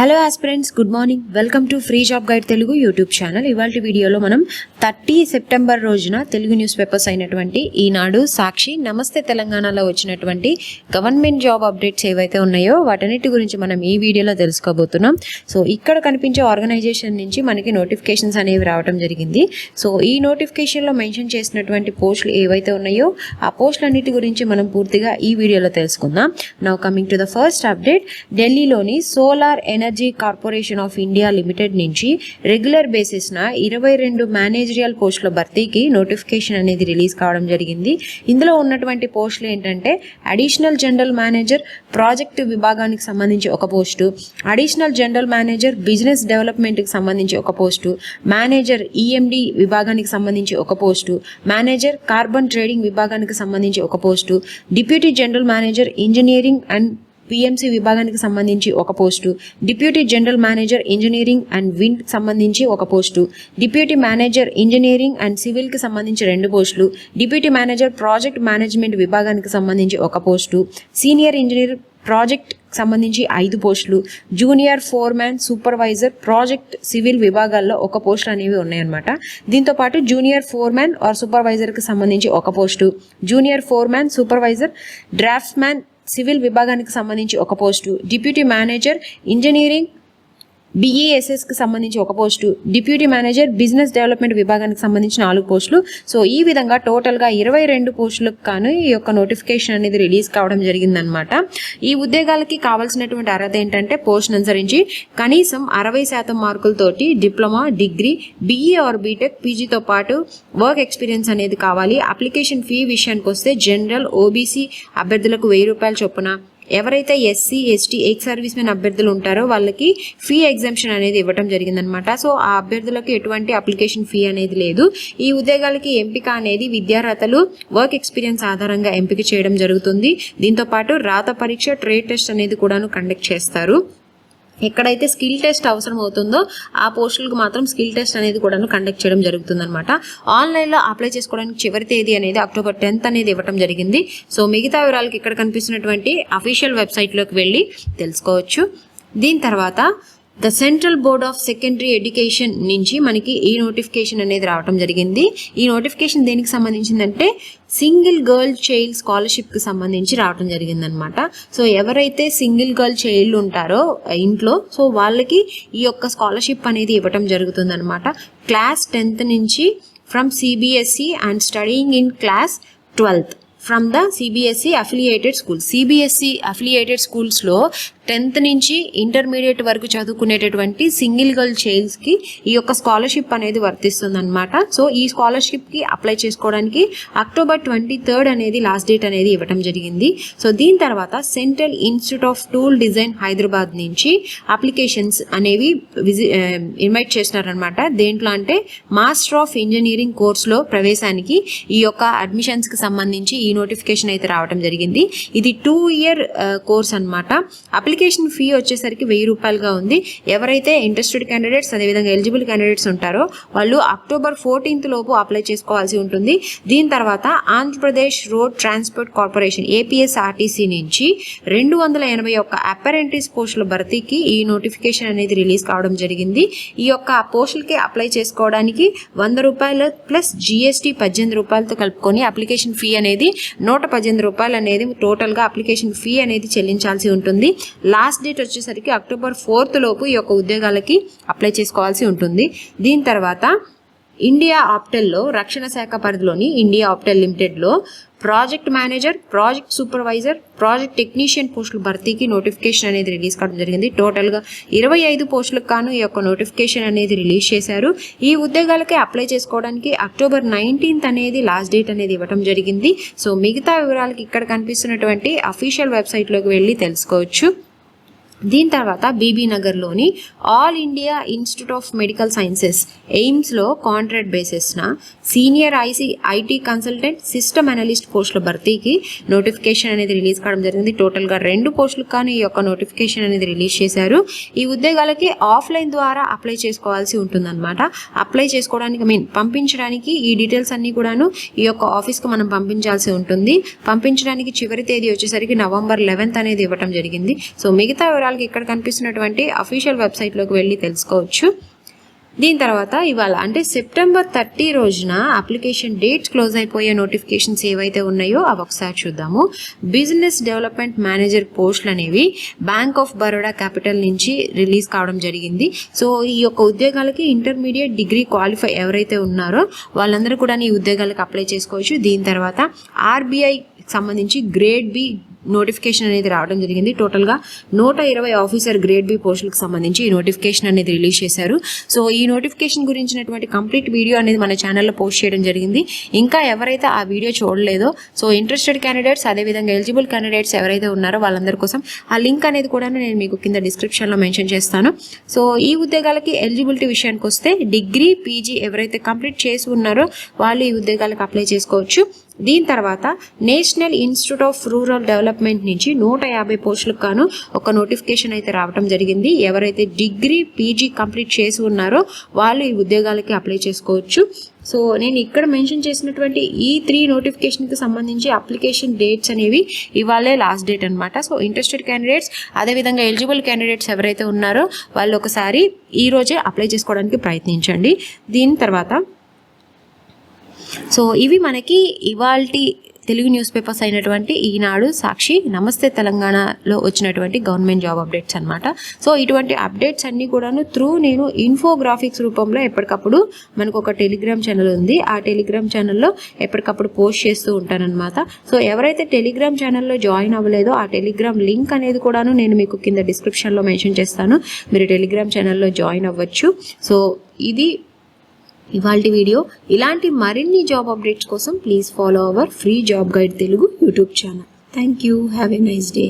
Hello aspirants, good morning. Welcome to free job guide Telugu YouTube channel. ఇవాళ వీడియోలో మనం 30 September రోజున తెలుగు న్యూస్ పేపర్స్ అయినటువంటి ఈనాడు, సాక్షి, నమస్తే తెలంగాణలో వచ్చినటువంటి గవర్నమెంట్ జాబ్ అప్డేట్స్ ఏవైతే ఉన్నాయో వాటన్నిటి గురించి మనం ఈ వీడియోలో తెలుసుకోబోతున్నాం. సో ఇక్కడ కనిపించే ఆర్గనైజేషన్ నుంచి మనకి నోటిఫికేషన్స్ అనేవి రావడం జరిగింది. సో ఈ నోటిఫికేషన్లో మెన్షన్ చేసినటువంటి పోస్టులు ఏవైతే ఉన్నాయో ఆ పోస్టులన్నిటి గురించి మనం పూర్తిగా ఈ వీడియోలో తెలుసుకుందాం. Now coming to the first update, ఢిల్లీలోని Solar Energy Corporation of India Limited నుంచి రెగ్యులర్ బేసిస్న 22 మేనేజరియల్ పోస్టుల భర్తీకి నోటిఫికేషన్ అనేది రిలీజ్ కావడం జరిగింది. ఇందులో ఉన్నటువంటి పోస్టులు ఏంటంటే అడిషనల్ జనరల్ మేనేజర్ ప్రాజెక్టు విభాగానికి సంబంధించి ఒక post, additional general manager business డెవలప్మెంట్కి సంబంధించి ఒక పోస్టు, మేనేజర్ ఈఎండి విభాగానికి సంబంధించి ఒక పోస్టు, మేనేజర్ కార్బన్ ట్రేడింగ్ విభాగానికి సంబంధించి ఒక post, deputy general manager engineering and PMC విభాగానికి సంబంధించి ఒక post, deputy general manager engineering and wind సంబంధించి ఒక post, deputy manager engineering and సివిల్కి సంబంధించి 2 పోస్టులు, డిప్యూటీ మేనేజర్ ప్రాజెక్ట్ మేనేజ్మెంట్ విభాగానికి సంబంధించి ఒక పోస్టు, సీనియర్ ఇంజనీర్ ప్రాజెక్ట్ సంబంధించి 5 పోస్టులు, junior foreman supervisor project civil విభాగాల్లో ఒక పోస్టులు అనేవి ఉన్నాయన్నమాట. దీంతో పాటు జూనియర్ ఫోర్మ్యాన్ ఆర్ సూపర్వైజర్కి సంబంధించి ఒక post, junior foreman supervisor draughtsman civil విభాగానికి సంబంధించి ఒక పోస్టు, డిప్యూటీ మేనేజర్ ఇంజనీరింగ్ బిఈఎస్ఎస్కి సంబంధించి ఒక post, deputy manager business development విభాగానికి సంబంధించి 4 పోస్టులు. సో ఈ విధంగా టోటల్గా 22 పోస్టులకు గాను ఈ యొక్క నోటిఫికేషన్ అనేది రిలీజ్ కావడం జరిగిందనమాట. ఈ ఉద్యోగాలకి కావాల్సినటువంటి అర్హత ఏంటంటే పోస్ట్ను అనుసరించి కనీసం 60% మార్కులతోటి diploma, degree, BE or BTech, పీజీతో పాటు వర్క్ ఎక్స్పీరియన్స్ అనేది కావాలి. అప్లికేషన్ ఫీ విషయానికి వస్తే జనరల్, ఓబీసీ అభ్యర్థులకు 1000 రూపాయల చొప్పున, ఎవరైతే SC, ST, ex service men అభ్యర్థులు ఉంటారో వాళ్ళకి ఫీ ఎగ్జంప్షన్ అనేది ఇవ్వడం జరిగిందనమాట. సో ఆ అభ్యర్థులకు ఎటువంటి అప్లికేషన్ ఫీ అనేది లేదు. ఈ ఉద్యోగాలకి ఎంపిక అనేది విద్యార్హతలు, వర్క్ ఎక్స్పీరియన్స్ ఆధారంగా ఎంపిక చేయడం జరుగుతుంది. దీంతోపాటు రాత పరీక్ష, ట్రేడ్ టెస్ట్ అనేది కూడాను కండక్ట్ చేస్తారు. ఎక్కడైతే స్కిల్ టెస్ట్ అవసరం అవుతుందో ఆ పోస్టులకు మాత్రం స్కిల్ టెస్ట్ అనేది కూడా కండక్ట్ చేయడం జరుగుతుంది అనమాట. ఆన్లైన్లో అప్లై చేసుకోవడానికి చివరి తేదీ అనేది అక్టోబర్ 10th అనేది ఇవ్వడం జరిగింది. సో మిగతా వివరాలకి ఇక్కడ కనిపిస్తున్నటువంటి అఫీషియల్ వెబ్సైట్లోకి వెళ్ళి తెలుసుకోవచ్చు. దీని తర్వాత the central board of secondary education నుంచి మనకి ఈ నోటిఫికేషన్ అనేది రావడం జరిగింది. ఈ నోటిఫికేషన్ దేనికి సంబంధించిందంటే సింగిల్ గర్ల్ చైల్డ్ స్కాలర్షిప్కి సంబంధించి రావడం జరిగిందనమాట. సో ఎవరైతే సింగిల్ గర్ల్ చైల్డ్ ఉంటారో ఇంట్లో, సో వాళ్ళకి ఈ యొక్క స్కాలర్షిప్ అనేది ఇవ్వటం జరుగుతుందనమాట. క్లాస్ 10th నుంచి from CBSE and studying in class 12th from the CBSE affiliated school. CBSE affiliated స్కూల్స్లో 10th నుంచి ఇంటర్మీడియట్ వరకు చదువుకునేటటువంటి సింగిల్ గర్ల్ చైల్డ్స్కి ఈ యొక్క స్కాలర్షిప్ అనేది వర్తిస్తుంది అనమాట. సో ఈ స్కాలర్షిప్కి అప్లై చేసుకోవడానికి అక్టోబర్ 23rd అనేది లాస్ట్ డేట్ అనేది ఇవ్వడం జరిగింది. సో దీని తర్వాత central institute of tool design Hyderabad నుంచి అప్లికేషన్స్ అనేవి ఇన్వైట్ చేసినారనమాట. దేంట్లో అంటే మాస్టర్ ఆఫ్ ఇంజనీరింగ్ కోర్సులో ప్రవేశానికి ఈ యొక్క అడ్మిషన్స్కి సంబంధించి ఈ నోటిఫికేషన్ అయితే రావడం జరిగింది. ఇది 2 year కోర్స్ అనమాట. అప్లికేషన్ ఫీ వచ్చేసరికి 1000 రూపాయలుగా ఉంది. ఎవరైతే ఇంట్రెస్టెడ్ క్యాండిడేట్స్ అదేవిధంగా ఎలిజిబుల్ క్యాండిడేట్స్ ఉంటారో వాళ్ళు అక్టోబర్ 14th లోపు అప్లై చేసుకోవాల్సి ఉంటుంది. దీని తర్వాత Andhra Pradesh road transport corporation APSRTC నుంచి 281 అప్రెంటిస్ పోస్టుల భర్తీకి ఈ నోటిఫికేషన్ అనేది రిలీజ్ కావడం జరిగింది. ఈ యొక్క పోస్టులకి అప్లై చేసుకోవడానికి 100 రూపాయలు ప్లస్ జిఎస్టీ 18 రూపాయలతో కలుపుకొని అప్లికేషన్ ఫీ అనేది 118 రూపాయలు అనేది టోటల్గా అప్లికేషన్ ఫీ అనేది చెల్లించాల్సి ఉంటుంది. లాస్ట్ డేట్ వచ్చేసరికి అక్టోబర్ 4th లోపు ఈ యొక్క ఉద్యోగాలకి అప్లై చేసుకోవాల్సి ఉంటుంది. దీని తర్వాత ఇండియా ఆప్టెల్లో రక్షణ శాఖ పరిధిలోని ఇండియా ఆప్టెల్ లిమిటెడ్లో project manager, project supervisor, project technician పోస్టుల భర్తీకి నోటిఫికేషన్ అనేది రిలీజ్ కావడం జరిగింది. టోటల్గా 25 పోస్టులకు గాను ఈ యొక్క నోటిఫికేషన్ అనేది రిలీజ్ చేశారు. ఈ ఉద్యోగాలకి అప్లై చేసుకోవడానికి అక్టోబర్ 19th అనేది లాస్ట్ డేట్ అనేది ఇవ్వడం జరిగింది. సో మిగతా వివరాలకి ఇక్కడ కనిపిస్తున్నటువంటి అఫీషియల్ వెబ్సైట్లోకి వెళ్ళి తెలుసుకోవచ్చు. దీని తర్వాత బీబీ నగర్లోని All India Institute of Medical Sciences ఎయిమ్స్లో కాంట్రాక్ట్ బేసిస్న senior IT consultant, system analyst పోస్టుల భర్తీకి నోటిఫికేషన్ అనేది రిలీజ్ కావడం జరిగింది. టోటల్గా 2 పోస్టులకు కానీ ఈ యొక్క నోటిఫికేషన్ అనేది రిలీజ్ చేశారు. ఈ ఉద్యోగాలకి ఆఫ్లైన్ ద్వారా అప్లై చేసుకోవాల్సి ఉంటుందన్నమాట. అప్లై చేసుకోవడానికి పంపించడానికి ఈ డీటెయిల్స్ అన్నీ కూడాను ఈ యొక్క ఆఫీస్కి మనం పంపించాల్సి ఉంటుంది. పంపించడానికి చివరి తేదీ వచ్చేసరికి నవంబర్ 11th అనేది ఇవ్వడం జరిగింది. సో మిగతా వివరాలకి ఇక్కడ కనిపిస్తున్నటువంటి అఫీషియల్ వెబ్సైట్లోకి వెళ్ళి తెలుసుకోవచ్చు. దీని తర్వాత ఇవాళ అంటే సెప్టెంబర్ 30 రోజున అప్లికేషన్ డేట్స్ క్లోజ్ అయిపోయే నోటిఫికేషన్స్ ఏవైతే ఉన్నాయో అవి ఒకసారి చూద్దాము. బిజినెస్ డెవలప్మెంట్ మేనేజర్ పోస్టులు అనేవి బ్యాంక్ ఆఫ్ బరోడా క్యాపిటల్ నుంచి రిలీజ్ కావడం జరిగింది. సో ఈ యొక్క ఉద్యోగాలకి ఇంటర్మీడియట్ డిగ్రీ క్వాలిఫై ఎవరైతే ఉన్నారో వాళ్ళందరూ కూడా ఈ ఉద్యోగాలకు అప్లై చేసుకోవచ్చు. దీని తర్వాత ఆర్బీఐ సంబంధించి గ్రేడ్ బి నోటిఫికేషన్ అనేది రావడం జరిగింది. టోటల్గా 120 ఆఫీసర్ గ్రేడ్ బి పోస్టులకు సంబంధించి ఈ నోటిఫికేషన్ అనేది రిలీజ్ చేశారు. సో ఈ నోటిఫికేషన్ గురించినటువంటి కంప్లీట్ వీడియో అనేది మన ఛానల్లో పోస్ట్ చేయడం జరిగింది. ఇంకా ఎవరైతే ఆ వీడియో చూడలేదో సో ఇంట్రెస్టెడ్ క్యాండిడేట్స్ అదేవిధంగా ఎలిజిబుల్ క్యాండిడేట్స్ ఎవరైతే ఉన్నారో వాళ్ళందరి కోసం ఆ లింక్ అనేది కూడా నేను మీకు కింద డిస్క్రిప్షన్లో మెన్షన్ చేస్తాను. సో ఈ ఉద్యోగాలకి ఎలిజిబిలిటీ విషయానికి వస్తే డిగ్రీ పీజీ ఎవరైతే కంప్లీట్ చేసి ఉన్నారో వాళ్ళు ఈ ఉద్యోగాలకు అప్లై చేసుకోవచ్చు. దీని తర్వాత national institute of rural development నుంచి 150 పోస్టులకు గాను ఒక నోటిఫికేషన్ అయితే రావడం జరిగింది. ఎవరైతే డిగ్రీ పీజీ కంప్లీట్ చేసి ఉన్నారో వాళ్ళు ఈ ఉద్యోగాలకి అప్లై చేసుకోవచ్చు. సో నేను ఇక్కడ మెన్షన్ చేసినటువంటి ఈ 3 నోటిఫికేషన్కి సంబంధించి అప్లికేషన్ డేట్స్ అనేవి ఇవాళే లాస్ట్ డేట్ అనమాట. సో ఇంట్రెస్టెడ్ క్యాండిడేట్స్ అదేవిధంగా ఎలిజిబుల్ క్యాండిడేట్స్ ఎవరైతే ఉన్నారో వాళ్ళు ఒకసారి ఈ రోజే అప్లై చేసుకోవడానికి ప్రయత్నించండి. దీని తర్వాత సో ఇవి మనకి ఇవాల్టి తెలుగు న్యూస్ పేపర్స్ అయినటువంటి ఈనాడు, సాక్షి, నమస్తే తెలంగాణలో వచ్చినటువంటి గవర్నమెంట్ జాబ్ అప్డేట్స్ అనమాట. సో ఇటువంటి అప్డేట్స్ అన్నీ కూడాను నేను ఇన్ఫోగ్రాఫిక్స్ రూపంలో ఎప్పటికప్పుడు మనకు ఒక టెలిగ్రామ్ ఛానల్ ఉంది. ఆ టెలిగ్రామ్ ఛానల్లో ఎప్పటికప్పుడు పోస్ట్ చేస్తూ ఉంటానన్నమాట. సో ఎవరైతే టెలిగ్రామ్ ఛానల్లో జాయిన్ అవ్వలేదో ఆ టెలిగ్రామ్ లింక్ అనేది కూడాను నేను మీకు కింద డిస్క్రిప్షన్లో మెన్షన్ చేస్తాను. మీరు టెలిగ్రామ్ ఛానల్లో జాయిన్ అవ్వచ్చు. సో ఇది ఇవాల్టి వీడియో. ఇలాంటి మరిన్ని జాబ్ అప్డేట్స్ కోసం please follow our free job guide Telugu YouTube channel. Thank you. Have a nice day.